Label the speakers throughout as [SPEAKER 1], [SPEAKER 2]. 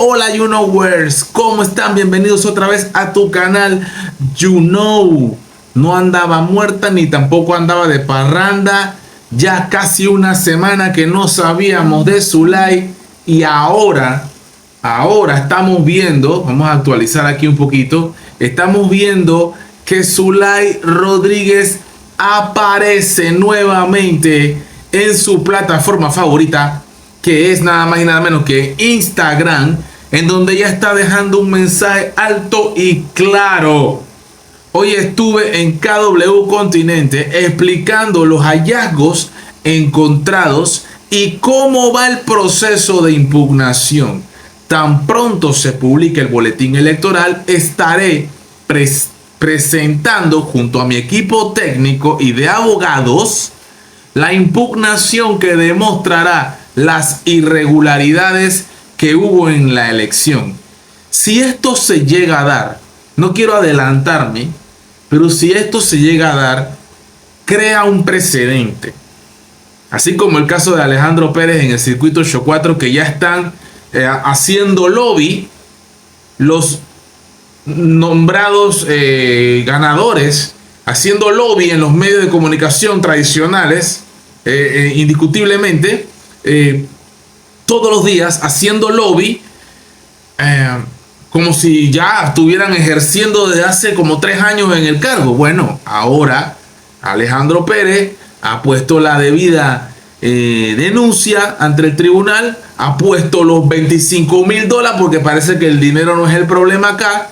[SPEAKER 1] Hola You Knowers, ¿cómo están? Bienvenidos otra vez a tu canal You Know. No andaba muerta ni tampoco andaba de parranda. Ya casi una semana que no sabíamos de Zulay y ahora estamos viendo, vamos a actualizar aquí un poquito, estamos viendo que Zulay Rodríguez aparece nuevamente en su plataforma favorita, que es nada más y nada menos que Instagram, en donde ya está dejando un mensaje alto y claro. Hoy estuve en KW Continente explicando los hallazgos encontrados y cómo va el proceso de impugnación. Tan pronto se publique el boletín electoral, estaré presentando junto a mi equipo técnico y de abogados la impugnación que demostrará las irregularidades que hubo en la elección. Si esto se llega a dar, no quiero adelantarme, pero si esto se llega a dar, crea un precedente. Así como el caso de Alejandro Pérez en el circuito Show 4, que ya están haciendo lobby los nombrados ganadores, haciendo lobby en los medios de comunicación tradicionales, indiscutiblemente, todos los días haciendo lobby, como si ya estuvieran ejerciendo desde hace como 3 años en el cargo. Bueno, ahora Alejandro Pérez ha puesto la debida denuncia ante el tribunal, ha puesto los $25,000 porque parece que el dinero no es el problema acá,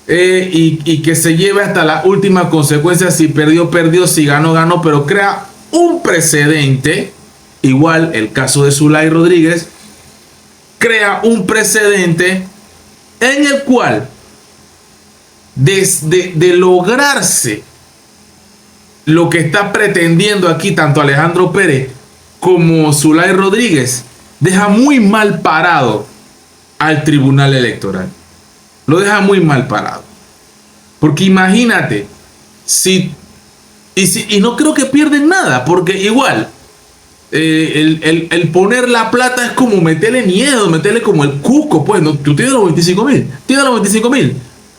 [SPEAKER 1] y que se lleve hasta la última consecuencia. Si perdió, perdió, si ganó, ganó, pero crea un precedente. Igual el caso de Zulay Rodríguez crea un precedente en el cual de lograrse lo que está pretendiendo aquí tanto Alejandro Pérez como Zulay Rodríguez, deja muy mal parado al Tribunal Electoral. Lo deja muy mal parado. Porque imagínate, y no creo que pierden nada, porque igual el poner la plata es como meterle miedo, meterle como el cuco. Pues no, tú tienes los 25,000, tienes los 25,000,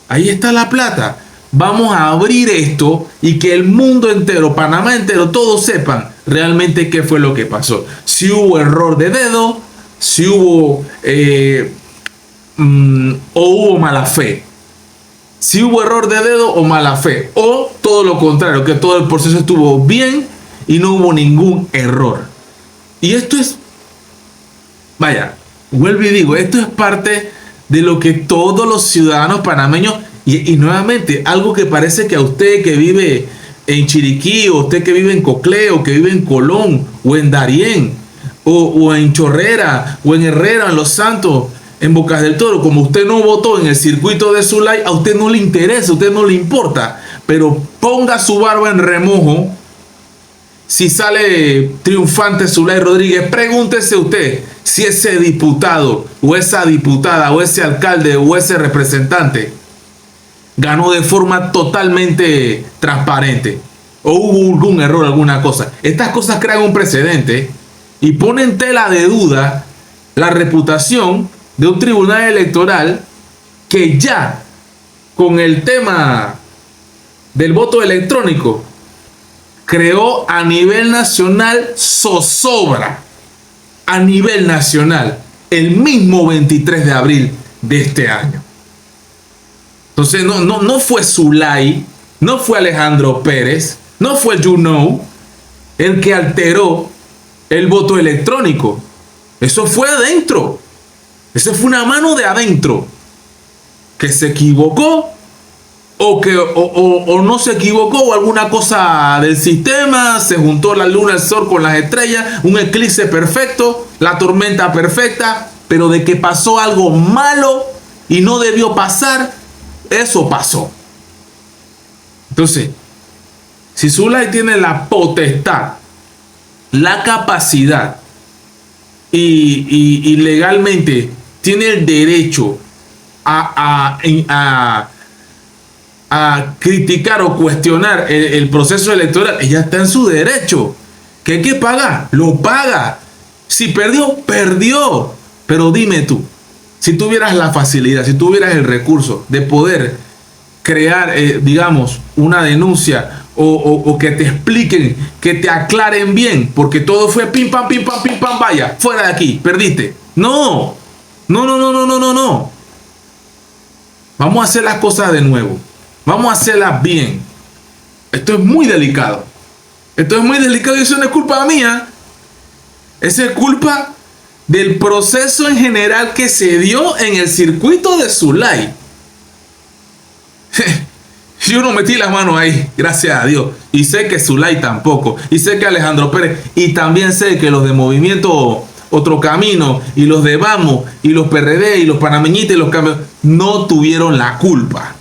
[SPEAKER 1] ahí está la plata. Vamos a abrir esto y que el mundo entero, Panamá entero, todos sepan realmente qué fue lo que pasó. Si hubo error de dedo, si hubo o hubo mala fe. Si hubo error de dedo o mala fe, o todo lo contrario, que todo el proceso estuvo bien y no hubo ningún error. Y esto es, vaya, vuelvo y digo, esto es parte de lo que todos los ciudadanos panameños, y nuevamente, algo que parece que a usted que vive en Chiriquí, o usted que vive en Coclé, o que vive en Colón, o en Darién, o en Chorrera, o en Herrera, en Los Santos, en Bocas del Toro, como usted no votó en el circuito de Zulay, a usted no le interesa, a usted no le importa, pero ponga su barba en remojo. Si sale triunfante Zulay Rodríguez, pregúntese usted si ese diputado, o esa diputada, o ese alcalde, o ese representante ganó de forma totalmente transparente, o hubo algún error, alguna cosa. Estas cosas crean un precedente y ponen en tela de duda la reputación de un tribunal electoral que ya con el tema del voto electrónico creó a nivel nacional zozobra, a nivel nacional, el mismo 23 de abril de este año. Entonces no fue Zulay, no fue Alejandro Pérez, no fue You Know el que alteró el voto electrónico. Eso fue adentro. Eso fue una mano de adentro que se equivocó, o no se equivocó, o alguna cosa del sistema, se juntó la luna, el sol con las estrellas, un eclipse perfecto, la tormenta perfecta, pero de que pasó algo malo y no debió pasar, eso pasó. Entonces, si Zulay tiene la potestad, la capacidad y legalmente tiene el derecho a criticar o cuestionar el proceso electoral, ella está en su derecho. ¿Que hay que pagar? Lo paga. Si perdió, perdió. Pero dime tú, si tuvieras la facilidad, si tuvieras el recurso de poder crear, digamos, una denuncia o que te expliquen, que te aclaren bien, porque todo fue pim pam, vaya, fuera de aquí, perdiste. No, no, no, no, no, no, no, no. Vamos a hacer las cosas de nuevo. Vamos a hacerlas bien. Esto es muy delicado. Esto es muy delicado y eso no es culpa mía. Eso es culpa del proceso en general que se dio en el circuito de Zulay. Yo no metí las manos ahí, gracias a Dios. Y sé que Zulay tampoco. Y sé que Alejandro Pérez. Y también sé que los de Movimiento Otro Camino y los de Vamos y los PRD y los panameñitas y los cambios no tuvieron la culpa.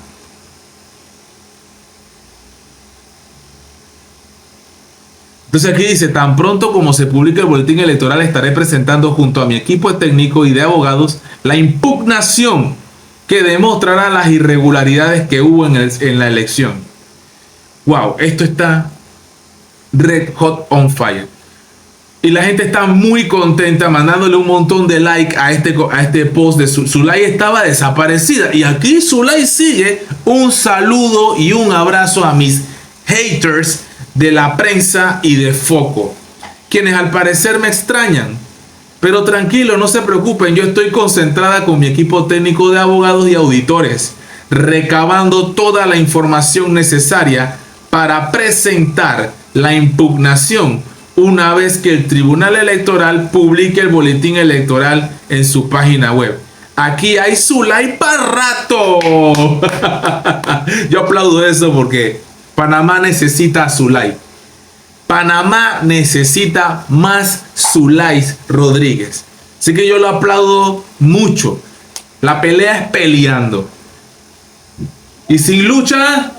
[SPEAKER 1] Entonces aquí dice, tan pronto como se publique el boletín electoral estaré presentando junto a mi equipo técnico y de abogados la impugnación que demostrará las irregularidades que hubo en la elección. Wow, esto está red hot on fire. Y la gente está muy contenta mandándole un montón de like a este post de Zulay. Estaba desaparecida. Y aquí Zulay sigue. Un saludo y un abrazo a mis haters de la prensa y de Foco, quienes al parecer me extrañan. Pero tranquilo, no se preocupen, yo estoy concentrada con mi equipo técnico de abogados y auditores, recabando toda la información necesaria para presentar la impugnación una vez que el Tribunal Electoral publique el boletín electoral en su página web. Aquí hay Zulay para rato. Yo aplaudo eso porque Panamá necesita a Zulay. Panamá necesita más Zulay Rodríguez. Así que yo lo aplaudo mucho. La pelea es peleando. Y sin lucha,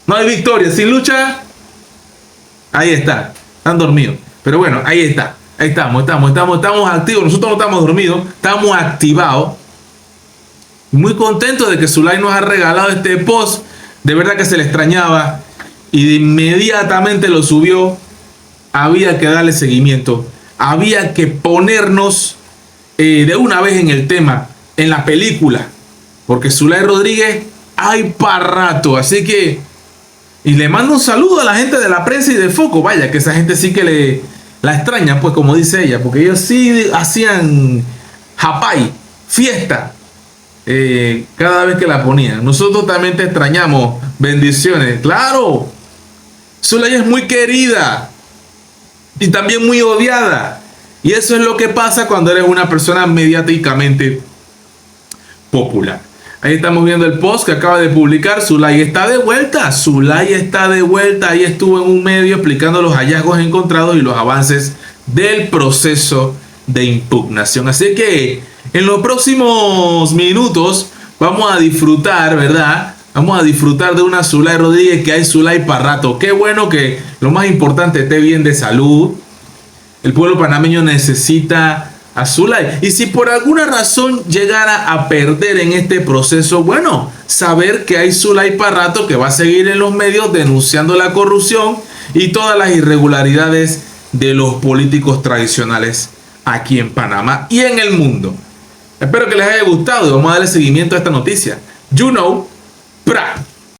[SPEAKER 1] no hay victoria. Sin lucha, ahí está. Están dormidos. Pero bueno, ahí está. Ahí estamos activos. Nosotros no estamos dormidos, estamos activados. Muy contentos de que Zulay nos ha regalado este post. De verdad que se le extrañaba. Y de inmediatamente lo subió. Había que darle seguimiento. Había que ponernos de una vez en el tema, en la película. Porque Zulay Rodríguez hay para rato. Así que, y le mando un saludo a la gente de la prensa y de Foco. Vaya, que esa gente sí que la extraña, pues como dice ella. Porque ellos sí hacían japay, fiesta. Cada vez que la ponían. Nosotros también te extrañamos. Bendiciones. Claro, Zulay es muy querida y también muy odiada, y eso es lo que pasa cuando eres una persona mediáticamente popular. Ahí estamos viendo el post que acaba de publicar. Zulay está de vuelta. Zulay está de vuelta. Ahí estuvo en un medio explicando los hallazgos encontrados y los avances del proceso de impugnación. Así que en los próximos minutos vamos a disfrutar, ¿verdad? Vamos a disfrutar de una Zulay Rodríguez, que hay Zulay para rato. Qué bueno que lo más importante esté bien de salud. El pueblo panameño necesita a Zulay. Y si por alguna razón llegara a perder en este proceso, bueno, saber que hay Zulay para rato, que va a seguir en los medios denunciando la corrupción y todas las irregularidades de los políticos tradicionales aquí en Panamá y en el mundo. Espero que les haya gustado y vamos a darle seguimiento a esta noticia. You know, pra.